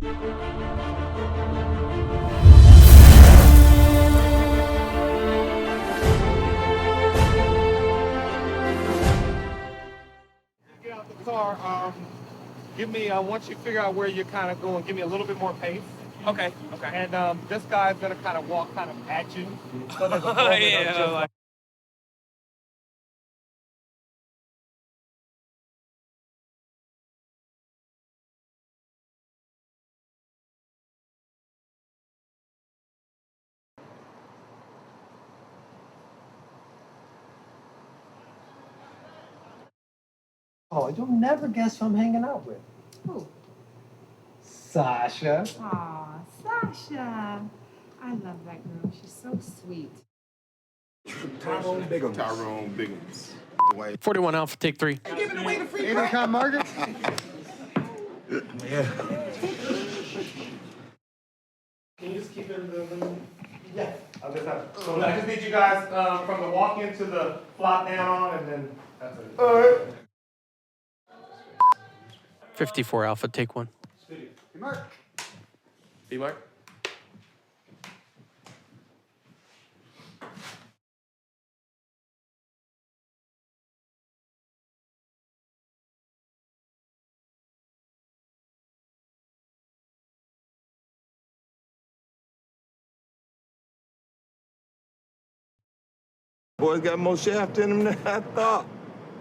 Get out the car. Give me, once you figure out where you're kind of going, give me a little bit more pace. Okay, okay. And this guy's gonna kind of walk kind of at you. So there's a moment of just like, oh, you'll never guess who I'm hanging out with. Who? Sasha. Aw, Sasha. I love that girl. She's so sweet. Tyrone Biggums. Dwight. 41 Alpha, take 3. Giving away the free crap. Margaret. Yeah. Can you just keep it in the yeah. I'll just have it. So I just need you guys from the walk in to the flop down and then that's it. All right. 54 Alpha, take 1. Hey, Mark. B-Mark? Boys got more shaft in them than I thought.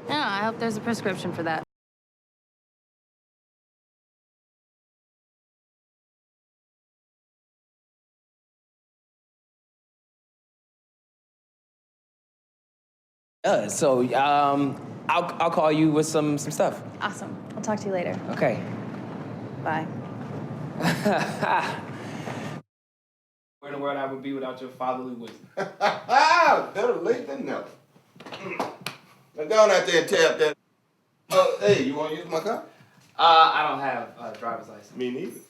Yeah, I hope there's a prescription for that. I'll call you with some stuff. Awesome. I'll talk to you later. Okay. Bye. Where in the world I would be without your fatherly wisdom? Better late than never. Now go on out there and tap that. Oh, hey, you want to use my car? I don't have a driver's license. Me neither.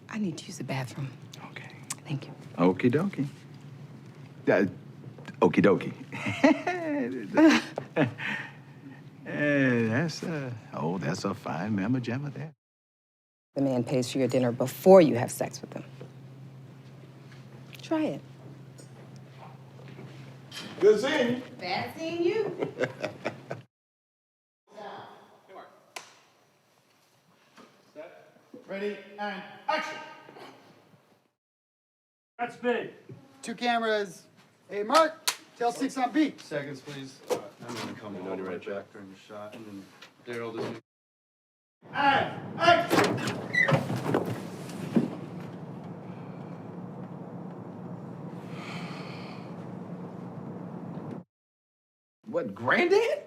I need to use the bathroom. Okay. Thank you. Okie dokie. Okie dokie. That's a fine mamma jamma there. The man pays for your dinner before you have sex with him. Try it. Good seeing you. Bad seeing you. Ready and action. That's me. 2 cameras. Hey, Mark, tell 6 on beat. Seconds, please. I'm gonna come all the way back during the shot, and then Daryl doesn't. And action. What, Granddad?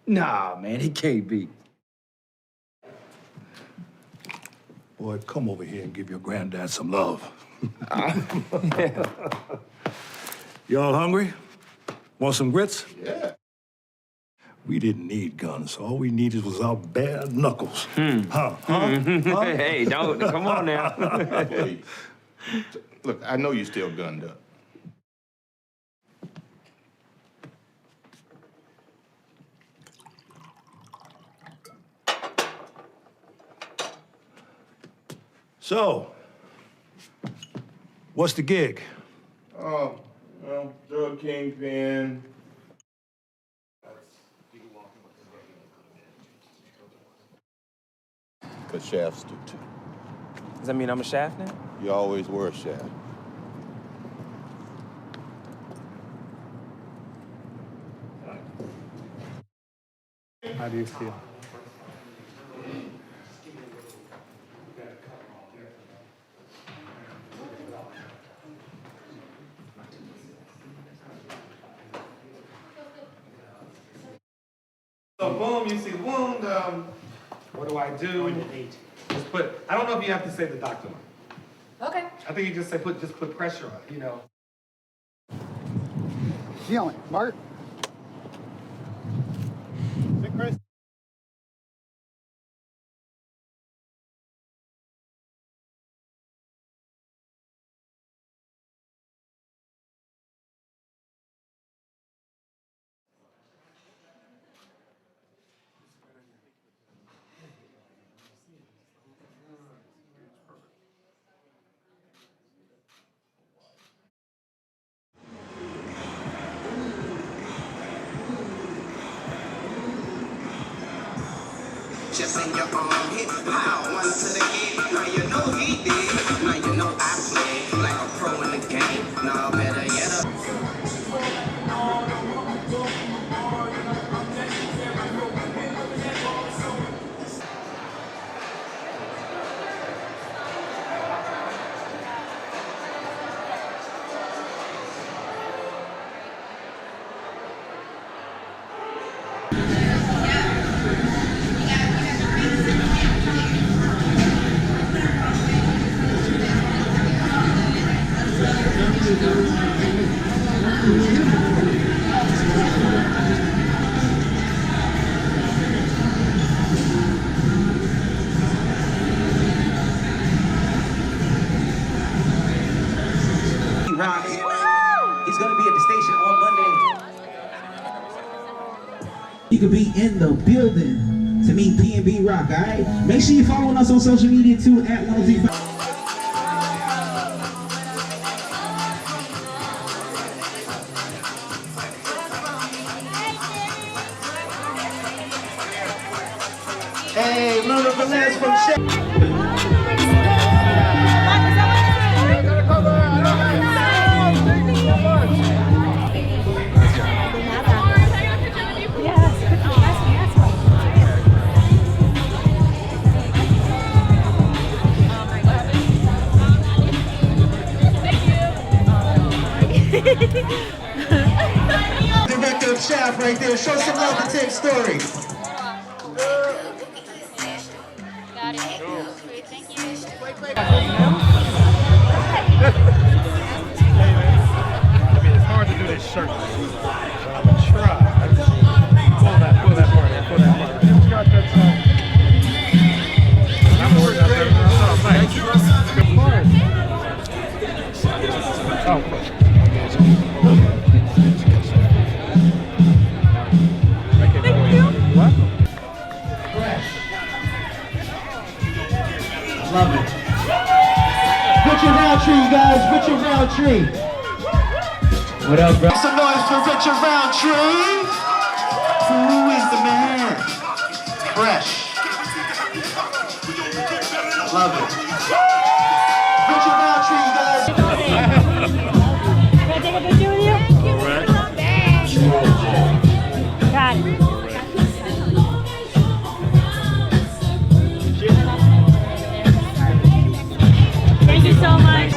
Nah, man, he can't be. Boy, come over here and give your granddad some love. Y'all hungry? Want some grits? Yeah. We didn't need guns. All we needed was our bare knuckles. Huh? Hey, don't come on now. Please. Look, I know you still gunned up. So, what's the gig? Oh, well, drug kingpin. But shafts do too. Does that mean I'm a shaft now? You always were a shaft. How do you feel? So boom, you see the wound. What do I do? Just put. I don't know if you have to say the doctor line. Okay. I think you just say just put pressure on it. You know. Feeling, Mark. Hey, Chris. just in your arm hit. Pow, one to the head. Now you know he did. Now you know I play like a pro in the game. Now better yet. He's gonna be at the station on Monday. You could be in the building to meet PNB Rock, alright? Make sure you're following us on social media too at 105. Hey, Luna Velez from Chef. Director of Shaft right there. Show some love to Tim's story. Got it. Thank you. I mean, it's hard to do this shirt. But I'm gonna try. Pull that part in. Pull that part in. It's got that song. I'm gonna work out there. Oh, thank you. Good part. Oh, what? Love it. Richard Roundtree, you guys. Richard Roundtree. What up, bro? Make some noise for Richard Roundtree. Who is the man? Fresh. Love it. Richard Roundtree, you guys. Can I take a picture with you? All right. Got it. Thank you so much.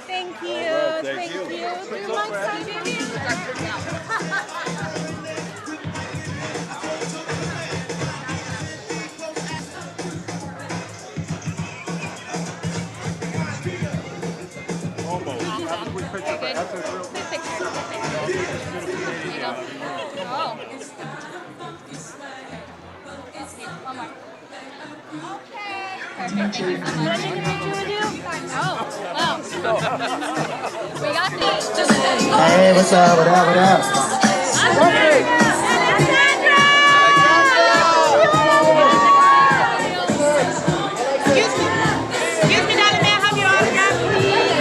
Thank you. Thank you. Do you like some, baby? Perfect. Thank you so much. Can I take a picture with you? Oh, wow. We got this. Hey, what's up? What up? What up? Excuse me, darling, may I have your autograph, please?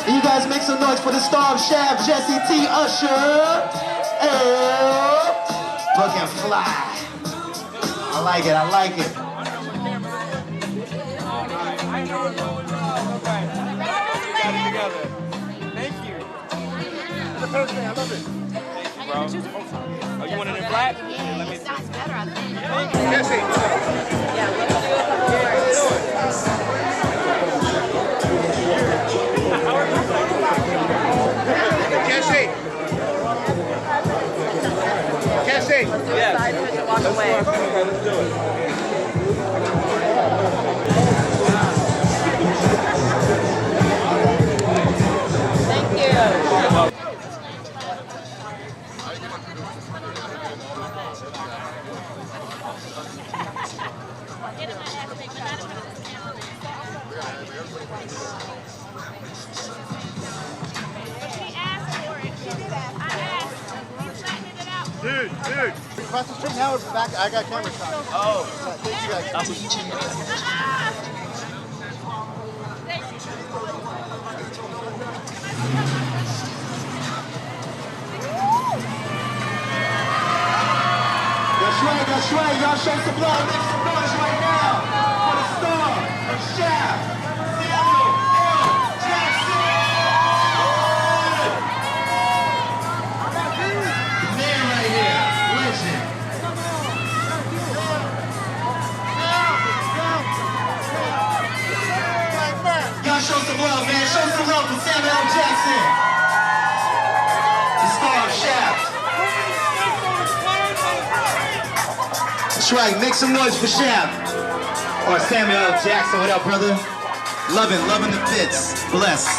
You guys make some noise for the star of Shaft, Jesse T. Usher. Hey, looking fly. I like it. I like it. Thank you. I love it. Oh, you want it in black? Let me see. Sounds better, I think. Jesse. Jesse. Yeah. Walk away. Let's do it. Dude. Across the street now or back? I got camera shots. Oh. Thank you guys. That's right. Y'all show some love. Make some noise right now for the star of Shaft, Samuel L. Jackson. The man right here, legend. Y'all show some love, man. Show some love for Samuel L. Jackson, the star of Shaft. That's right, make some noise for Shaft. Or Samuel L. Jackson, what up, brother? Loving the fits. Bless.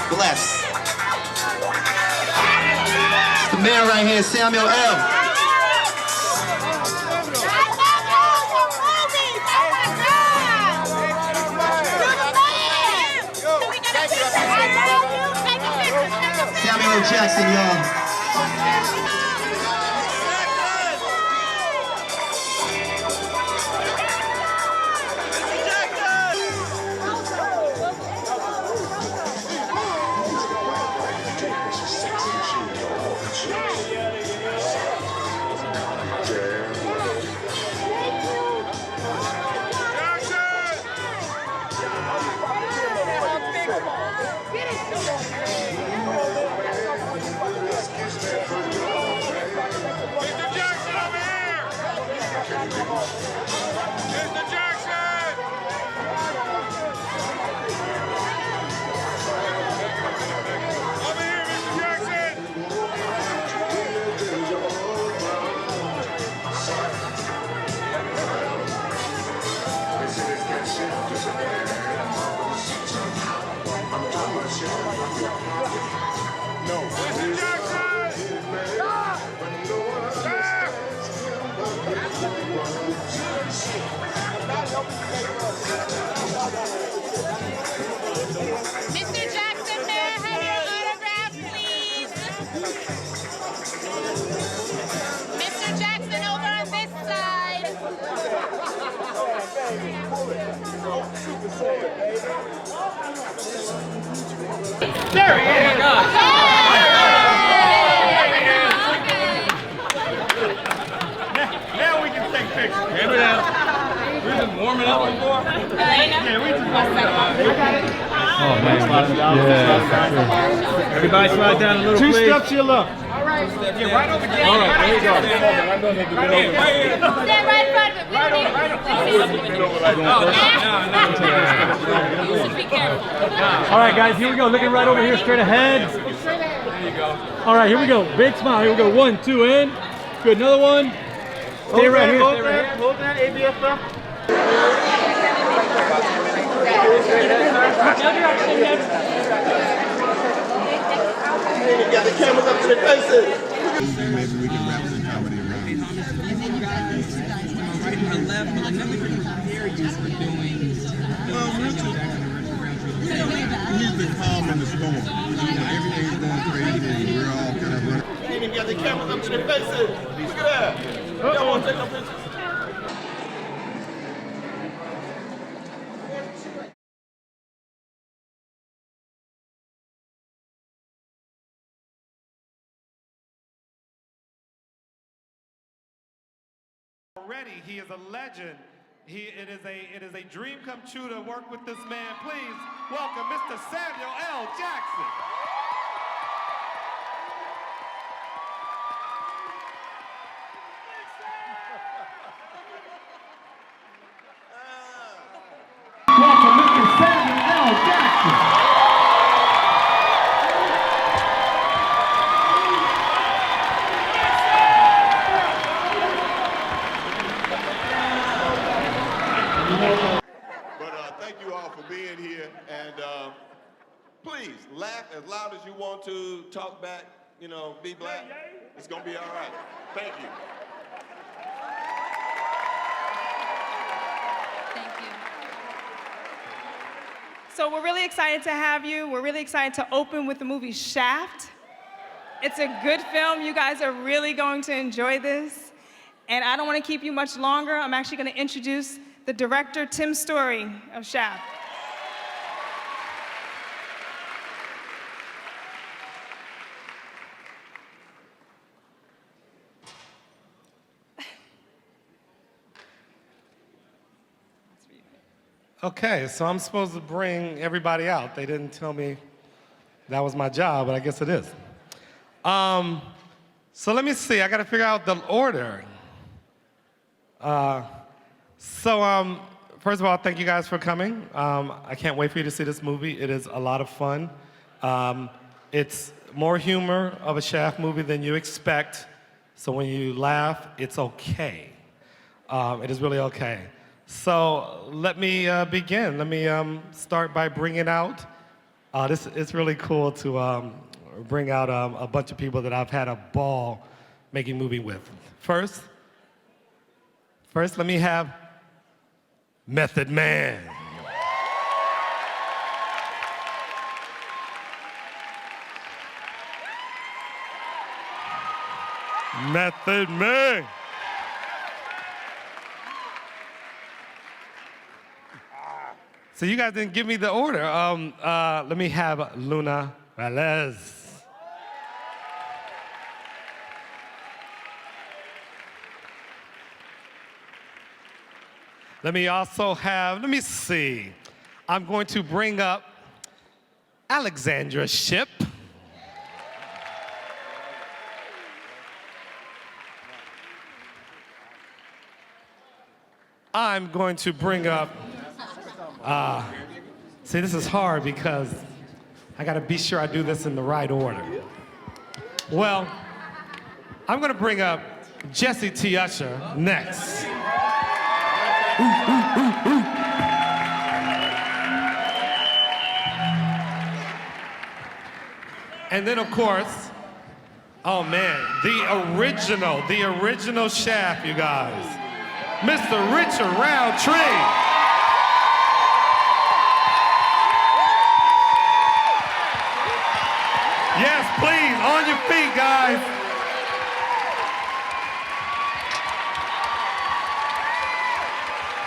It's the man right here, Samuel L. Samuel L. Jackson, y'all. Mr. Jackson, may I have your autograph, please? Mr. Jackson, over on this side. There he is. Now we can take pictures. Remember that? We've been warming up before. Yeah, we just warmed up. Oh man, yeah. Everybody slide down a little, Two please. steps to your left. All right. Yeah, right over there. All right, there you go. Stand right in front of it. We don't need Be careful. All right, guys, here we go. Looking right over here, straight ahead. There you go. All right, here we go. Big smile. Here we go. 1, 2, in. Good. Another one. Stay right here. Hold that, ABS up. You got the cameras up to their faces. He's been calm in the storm. Everything's going crazy and we're all kind of running. You even got the cameras up to their faces. Look at that. Y'all want to take no pictures? Already, he is a legend. It is a dream come true to work with this man. Please welcome Mr. Samuel L. Jackson. Welcome, Mr. Samuel L. Jackson. But thank you all for being here, and please laugh as loud as you want to, talk back, you know, be black. It's gonna be all right. Thank you. Thank you. So we're really excited to have you. We're really excited to open with the movie Shaft. It's a good film. You guys are really going to enjoy this. And I don't want to keep you much longer. I'm actually going to introduce the director, Tim Story of Shaft. Okay, so I'm supposed to bring everybody out. They didn't tell me that was my job, but I guess it is. So let me see, I gotta figure out the order. First of all, thank you guys for coming. I can't wait for you to see this movie. It is a lot of fun. It's more humor of a Shaft movie than you expect. So when you laugh, it's okay. It is really okay. So let me begin. Let me start by bringing out, it's really cool to bring out a bunch of people that I've had a ball making movie with. First, let me have Method Man. Method Man. So you guys didn't give me the order. Let me have Luna Velez. Let me also have, let me see. I'm going to bring up Alexandra Shipp. I'm going to bring up, see, this is hard because I gotta be sure I do this in the right order. Well, I'm gonna bring up Jessie T. Usher next. And then, of course, oh man, the original Shaft, you guys. Mr. Richard Roundtree. Yes, please, on your feet, guys.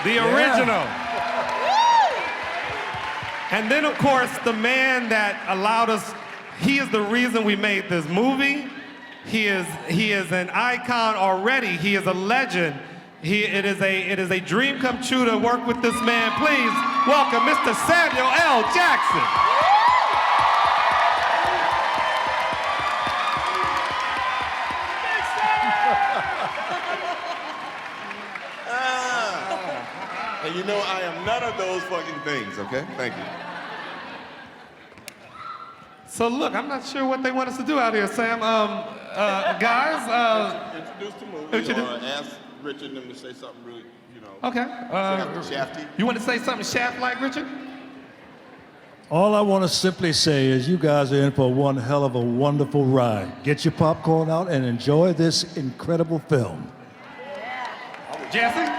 The original. And then, of course, the man that allowed us, he is the reason we made this movie. He is an icon already. He is a legend. It is a dream come true to work with this man. Please welcome Mr. Samuel L. Jackson. And you know I am none of those fucking things, okay? Thank you. So look, I'm not sure what they want us to do out here, Sam. Guys, introduce the movie or ask Richard and them to say something really, you know. Okay. Shafty. You want to say something Shaft-like, Richard? All I want to simply say is you guys are in for one hell of a wonderful ride. Get your popcorn out and enjoy this incredible film. Jesse?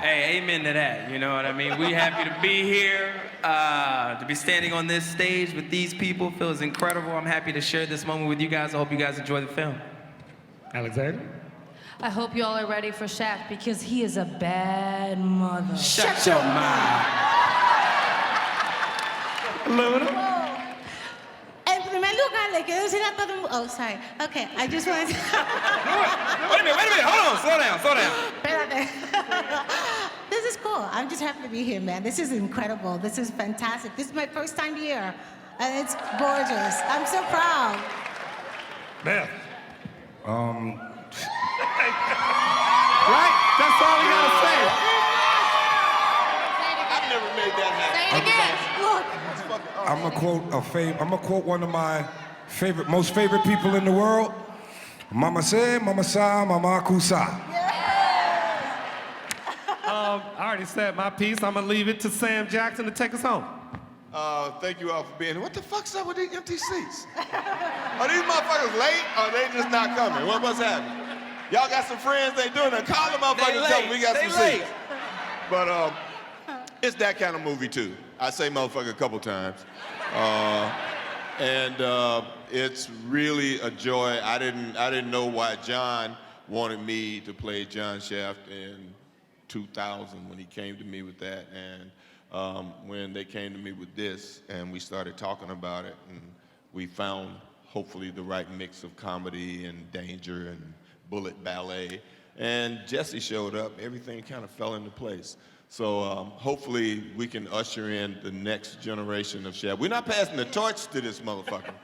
Hey, amen to that, you know what I mean? We happy to be here, to be standing on this stage with these people feels incredible. I'm happy to share this moment with you guys. I hope you guys enjoy the film. Alexander? I hope you all are ready for Shaft because he is a bad mother. Shut your mouth. Luna? En primer lugar, le quiero decir a todo el mundo. Oh, sorry. Okay, I just want to. Wait a minute, hold on, slow down. Espérate. This is cool. I'm just happy to be here, man. This is incredible. This is fantastic. This is my first time here, and it's gorgeous. I'm so proud. Man. Right? That's all we gotta say. I've never made that happen. Say it again. Look. I'm gonna quote one of my most favorite people in the world. Mama say, mama sa, mama kusa. I already said my piece. I'm gonna leave it to Sam Jackson to take us home. Thank you all for being here. What the fuck's up with these empty seats? Are these motherfuckers late or are they just not coming? What's happening? Y'all got some friends they doing it. Call them motherfuckers and tell them we got some seats. But it's that kind of movie too. I say motherfucker a couple times. and it's really a joy. I didn't know why John wanted me to play John Shaft in 2000 when he came to me with that, and when they came to me with this, and we started talking about it, and we found hopefully the right mix of comedy and danger and bullet ballet. And Jesse showed up, everything kind of fell into place. So hopefully we can usher in the next generation of Shaft. We're not passing the torch to this motherfucker.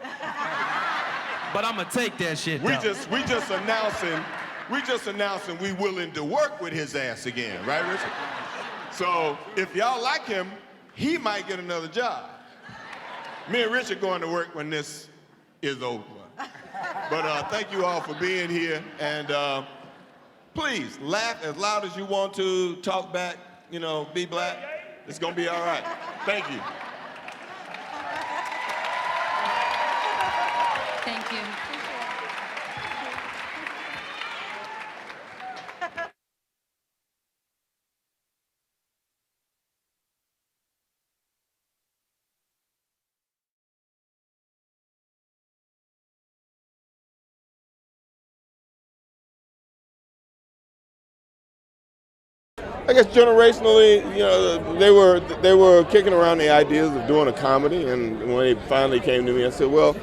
But I'm gonna take that shit. We just announcing we willing to work with his ass again, right, Richard? So if y'all like him, he might get another job. Me and Richard going to work when this is over. But thank you all for being here, and please laugh as loud as you want to, talk back, you know, be black. It's gonna be all right. Thank you. Thank you. I guess generationally, you know, they were kicking around the ideas of doing a comedy, and when they finally came to me, I said, well,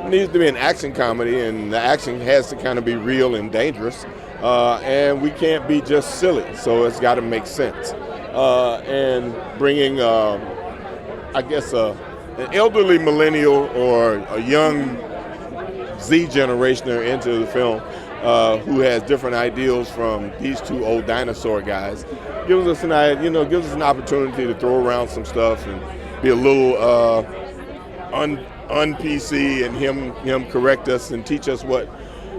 it needs to be an action comedy, and the action has to kind of be real and dangerous, and we can't be just silly, so it's got to make sense. And bringing, I guess, an elderly millennial or a young Z generationer into the film, who has different ideals from these two old dinosaur guys, gives us an opportunity to throw around some stuff and be a little un-PC, and him correct us and teach us what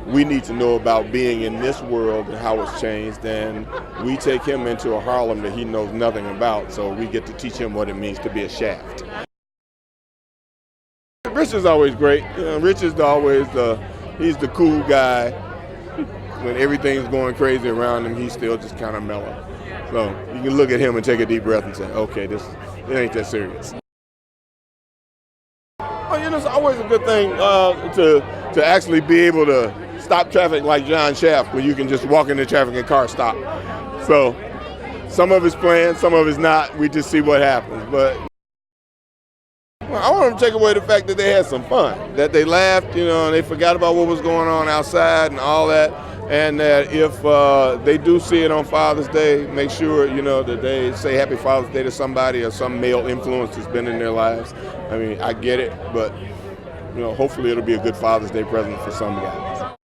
we need to know about being in this world and how it's changed. And we take him into a Harlem that he knows nothing about, so we get to teach him what it means to be a Shaft. Rich is always great. You know, Rich is always he's the cool guy. When everything's going crazy around him, he's still just kind of mellow. So you can look at him and take a deep breath and say, okay, it ain't that serious. Oh, you know, it's always a good thing to actually be able to stop traffic like John Shaft, where you can just walk into traffic and car stop. So some of it's planned, some of it's not. We just see what happens. But well, I want them to take away the fact that they had some fun, that they laughed, you know, and they forgot about what was going on outside and all that. And that if they do see it on Father's Day, make sure, you know, that they say Happy Father's Day to somebody or some male influence that's been in their lives. I mean, I get it, but, you know, hopefully it'll be a good Father's Day present for some guys.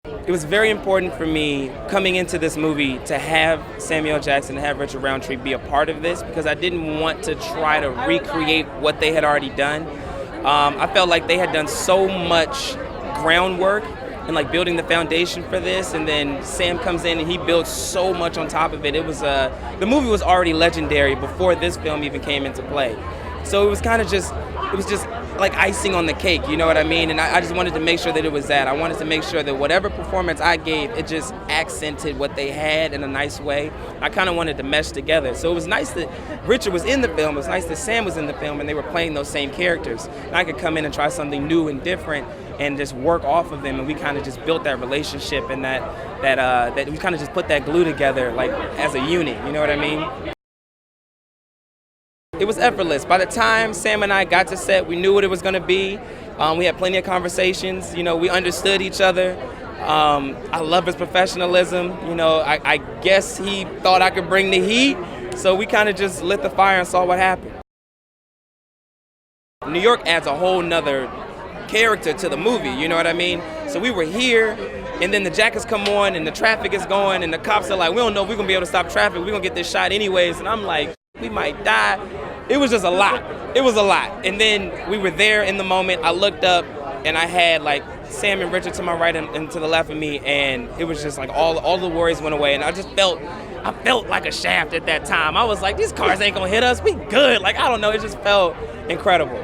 It was very important for me coming into this movie to have Samuel Jackson, to have Richard Roundtree be a part of this, because I didn't want to try to recreate what they had already done. I felt like they had done so much groundwork and like building the foundation for this, and then Sam comes in and he builds so much on top of it. It was the movie was already legendary before this film even came into play. So it was just like icing on the cake, you know what I mean? And I just wanted to make sure that it was that. I wanted to make sure that whatever performance I gave, it just accented what they had in a nice way. I kind of wanted to mesh together. So it was nice that Richard was in the film, it was nice that Sam was in the film, and they were playing those same characters. And I could come in and try something new and different and just work off of them, and we kind of just built that relationship, and that we kind of just put that glue together like as a unit, you know what I mean? It was effortless. By the time Sam and I got to set, we knew what it was going to be. We had plenty of conversations. You know, we understood each other. I love his professionalism. You know, I guess he thought I could bring the heat, so we kind of just lit the fire and saw what happened. New York adds a whole nother character to the movie, you know what I mean? So we were here, and then the jackets come on, and the traffic is going, and the cops are like, we don't know if we're going to be able to stop traffic. We're going to get this shot anyways. And I'm like, we might die. It was just a lot. It was a lot. And then we were there in the moment. I looked up, and I had like Sam and Richard to my right and to the left of me, and it was just like all the worries went away. And I felt like a Shaft at that time. I was like, these cars ain't gonna hit us. We good. Like, I don't know. It just felt incredible.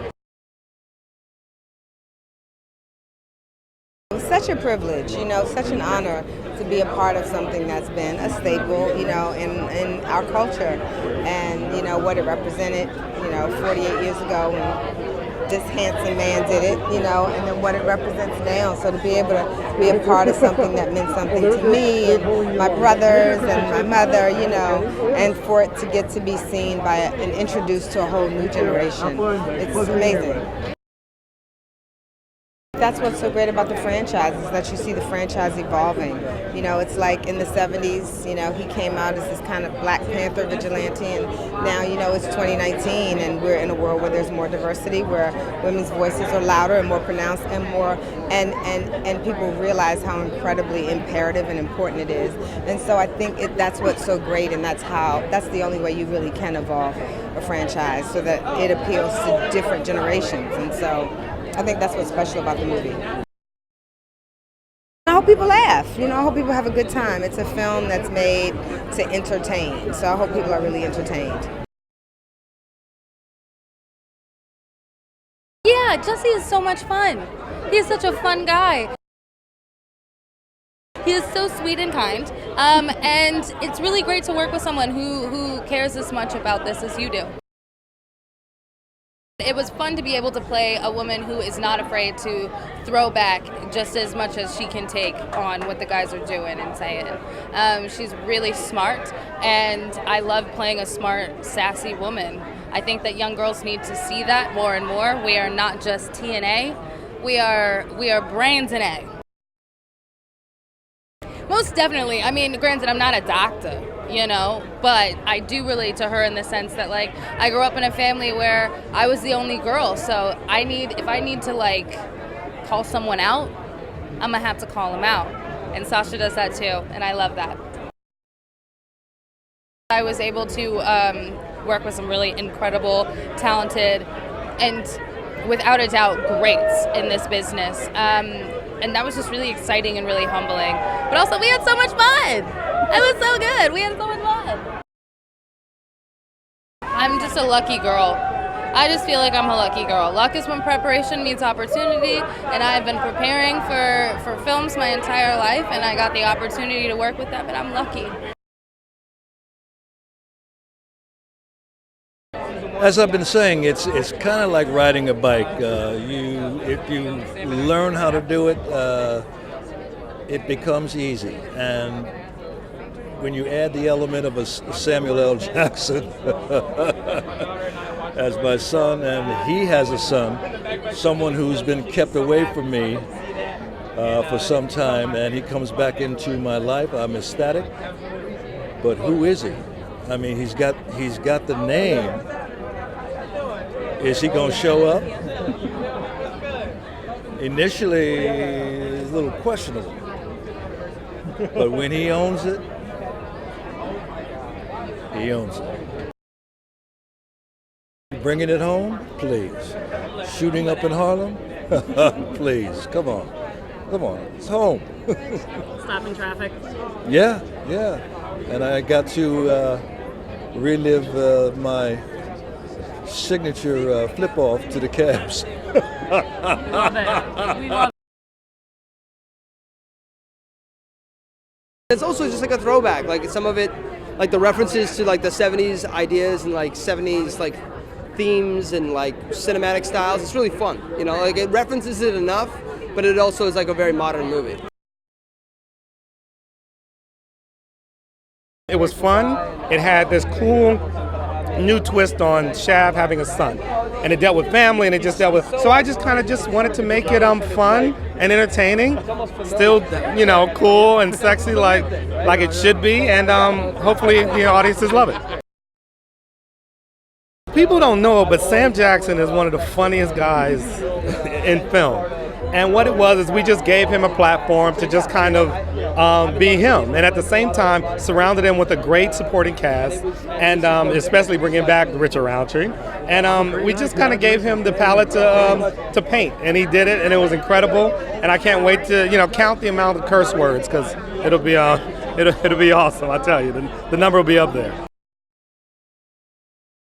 such a privilege, you know, such an honor to be a part of something that's been a staple, you know, in our culture, and you know what it represented, you know, 48 years ago when this handsome man did it, you know, and then what it represents now. So to be able to be a part of something that meant something to me and my brothers and my mother, you know, and for it to get to be seen by and introduced to a whole new generation, it's amazing. That's what's so great about the franchise, is that you see the franchise evolving. You know, it's like in the 70s, you know, he came out as this kind of Black Panther vigilante, and now, you know, it's 2019 and we're in a world where there's more diversity, where women's voices are louder and more pronounced and more, and people realize how incredibly imperative and important it is. And so I think that's what's so great, and that's the only way you really can evolve a franchise, so that it appeals to different generations. And so I think that's what's special about the movie. I hope people laugh. You know, I hope people have a good time. It's a film that's made to entertain, so I hope people are really entertained. Yeah, Jesse is so much fun. He is such a fun guy. He is so sweet and kind, and it's really great to work with someone who cares as much about this as you do. It was fun to be able to play a woman who is not afraid to throw back just as much as she can take on what the guys are doing and saying. She's really smart, and I love playing a smart, sassy woman. I think that young girls need to see that more and more. We are not just TNA, we are brains and A. Most definitely. I mean, granted, I'm not a doctor, you know, but I do relate to her in the sense that, like, I grew up in a family where I was the only girl, so if I need to, like, call someone out, I'm gonna have to call them out. And Sasha does that too, and I love that. I was able to work with some really incredible, talented, and without a doubt, greats in this business. And that was just really exciting and really humbling. But also, we had so much fun. It was so good. We had so much fun. I'm just a lucky girl. I just feel like I'm a lucky girl. Luck is when preparation meets opportunity, and I've been preparing for films my entire life, and I got the opportunity to work with them, and I'm lucky. As I've been saying, it's kind of like riding a bike. If you learn how to do it, it becomes easy. And when you add the element of a Samuel L. Jackson as my son, and he has a son, someone who's been kept away from me for some time, and he comes back into my life, I'm ecstatic. But who is he? I mean, he's got the name. Is he going to show up? Initially, it's a little questionable. But when he owns it, he owns it. Bringing it home? Please. Shooting up in Harlem? Please, come on. Come on, it's home. Stopping traffic? Yeah. And I got to relive my signature flip-off to the Cavs. Love it. We love it. It's also just like a throwback, like some of it, like the references to like the 70s ideas and like 70s like themes and like cinematic styles. It's really fun, you know, like it references it enough, but it also is like a very modern movie. It was fun. It had this cool new twist on Shav having a son, and it dealt with family, and it just dealt with. So I just kind of just wanted to make it fun and entertaining, still, you know, cool and sexy like it should be, and hopefully the audiences love it. People don't know it, but Sam Jackson is one of the funniest guys in film. And what it was is we just gave him a platform to just kind of be him, and at the same time surrounded him with a great supporting cast, and especially bringing back Richard Roundtree. And we just kind of gave him the palette to paint, and he did it, and it was incredible. And I can't wait to count the amount of curse words, because it'll be awesome. I tell you, the number will be up there.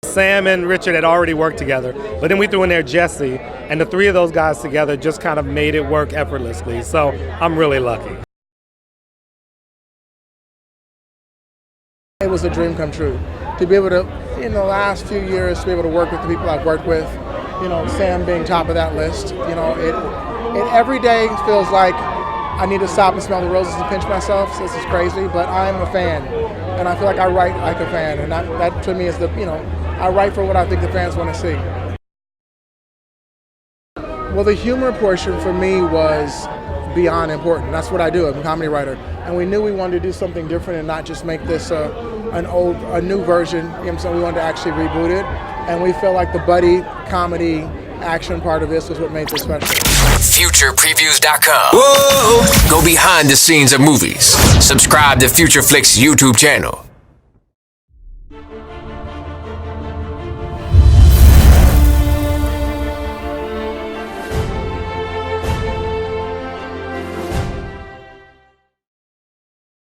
Sam and Richard had already worked together, but then we threw in there Jesse, and the three of those guys together just kind of made it work effortlessly. So I'm really lucky. It was a dream come true to be able to, in the last few years, to be able to work with the people I've worked with. You know, Sam being top of that list. You know, it every day feels like I need to stop and smell the roses and pinch myself. This is crazy, but I'm a fan, and I feel like I write like a fan, and that to me is the, you know, I write for what I think the fans want to see. Well, the humor portion for me was beyond important. That's what I do. I'm a comedy writer, and we knew we wanted to do something different and not just make this a new version. You know what I'm saying? We wanted to actually reboot it, and we felt like the buddy comedy action part of this was what made this special. FuturePreviews.com. Whoa! Go behind the scenes of movies. Subscribe to Future Flicks YouTube channel.